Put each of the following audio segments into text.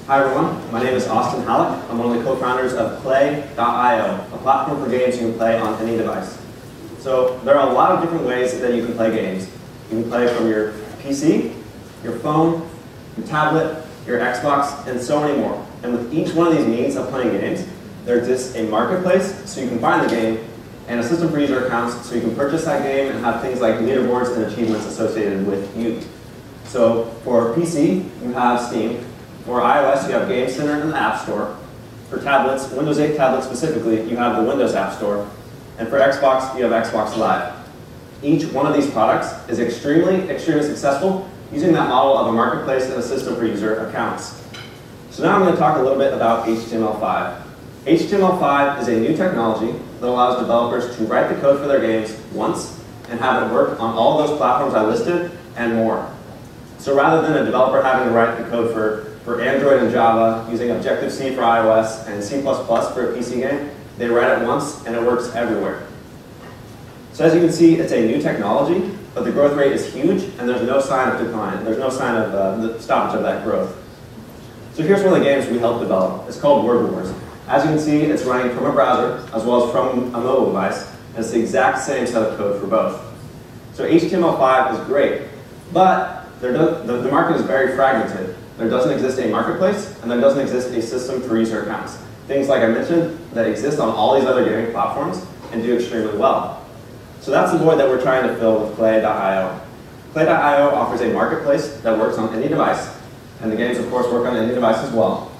Hi everyone, my name is Austin Halleck. I'm one of the co-founders of Play.io, a platform for games you can play on any device. So there are a lot of different ways that you can play games. You can play from your PC, your phone, your tablet, your Xbox, and so many more. And with each one of these means of playing games, there exists a marketplace so you can find the game, and a system for user accounts so you can purchase that game and have things like leaderboards and achievements associated with you. So for PC, you have Steam. For iOS, you have Game Center and the App Store. For tablets, Windows 8 tablets specifically, you have the Windows App Store. And for Xbox, you have Xbox Live. Each one of these products is extremely successful using that model of a marketplace and a system for user accounts. So now I'm going to talk a little bit about HTML5. HTML5 is a new technology that allows developers to write the code for their games once and have it work on all those platforms I listed and more. So rather than a developer having to write the code for Android and Java, using Objective-C for iOS and C++ for a PC game, they write it once and it works everywhere. So as you can see, it's a new technology, but the growth rate is huge and there's no sign of decline. There's no sign of the stoppage of that growth. So here's one of the games we helped develop. It's called Word Wars. As you can see, it's running from a browser as well as from a mobile device, and it's the exact same set of code for both. So HTML5 is great, but the market is very fragmented. There doesn't exist a marketplace, and there doesn't exist a system for user accounts. Things like I mentioned that exist on all these other gaming platforms and do extremely well. So that's the void that we're trying to fill with Play.io. Play.io offers a marketplace that works on any device, and the games, of course, work on any device as well.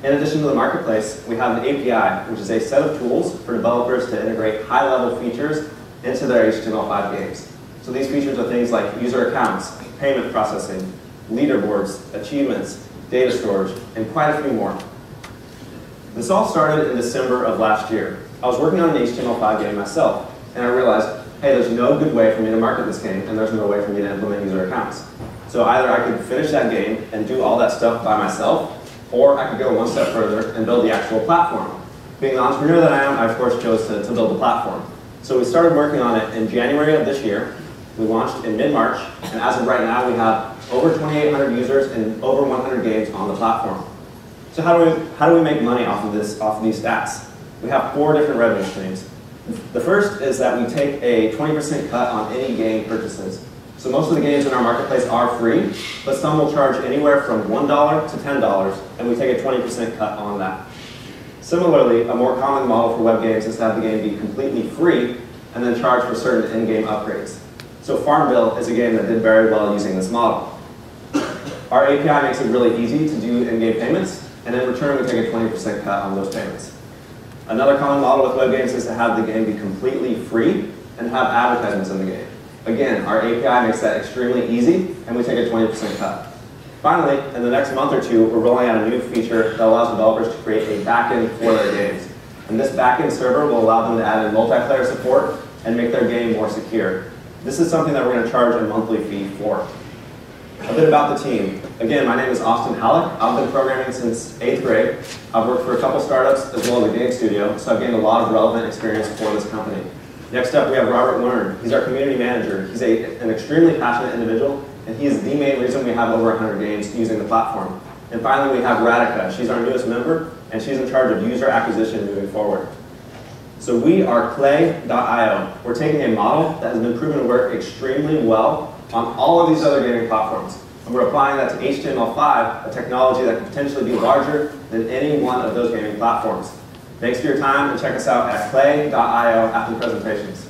In addition to the marketplace, we have an API, which is a set of tools for developers to integrate high-level features into their HTML5 games. So these features are things like user accounts, payment processing, leaderboards, achievements, data storage, and quite a few more. This all started in December of last year. I was working on an HTML5 game myself, and I realized, hey, there's no good way for me to market this game, and there's no way for me to implement user accounts. So either I could finish that game and do all that stuff by myself, or I could go one step further and build the actual platform. Being the entrepreneur that I am, I of course chose to build the platform. So we started working on it in January of this year. We launched in mid-March, and as of right now, we have over 2,800 users and over 100 games on the platform. So how do we make money off of these stats? We have 4 different revenue streams. The first is that we take a 20% cut on any game purchases. So most of the games in our marketplace are free, but some will charge anywhere from $1 to $10, and we take a 20% cut on that. Similarly, a more common model for web games is to have the game be completely free and then charge for certain in-game upgrades. So Farmville is a game that did very well using this model. Our API makes it really easy to do in-game payments, and in return we take a 20% cut on those payments. Another common model with web games is to have the game be completely free and have advertisements in the game. Again, our API makes that extremely easy, and we take a 20% cut. Finally, in the next month or two, we're rolling out a new feature that allows developers to create a backend for their games. And this backend server will allow them to add in multiplayer support and make their game more secure. This is something that we're going to charge a monthly fee for. A bit about the team. Again, my name is Austin Halleck. I've been programming since 8th grade. I've worked for a couple startups as well as a game studio, so I've gained a lot of relevant experience for this company. Next up, we have Robert Learn. He's our community manager. He's an extremely passionate individual, and he is the main reason we have over 100 games using the platform. And finally, we have Radhika. She's our newest member, and she's in charge of user acquisition moving forward. So we are Play.io. We're taking a model that has been proven to work extremely well on all of these other gaming platforms. And we're applying that to HTML5, a technology that could potentially be larger than any one of those gaming platforms. Thanks for your time, and check us out at Play.io after the presentations.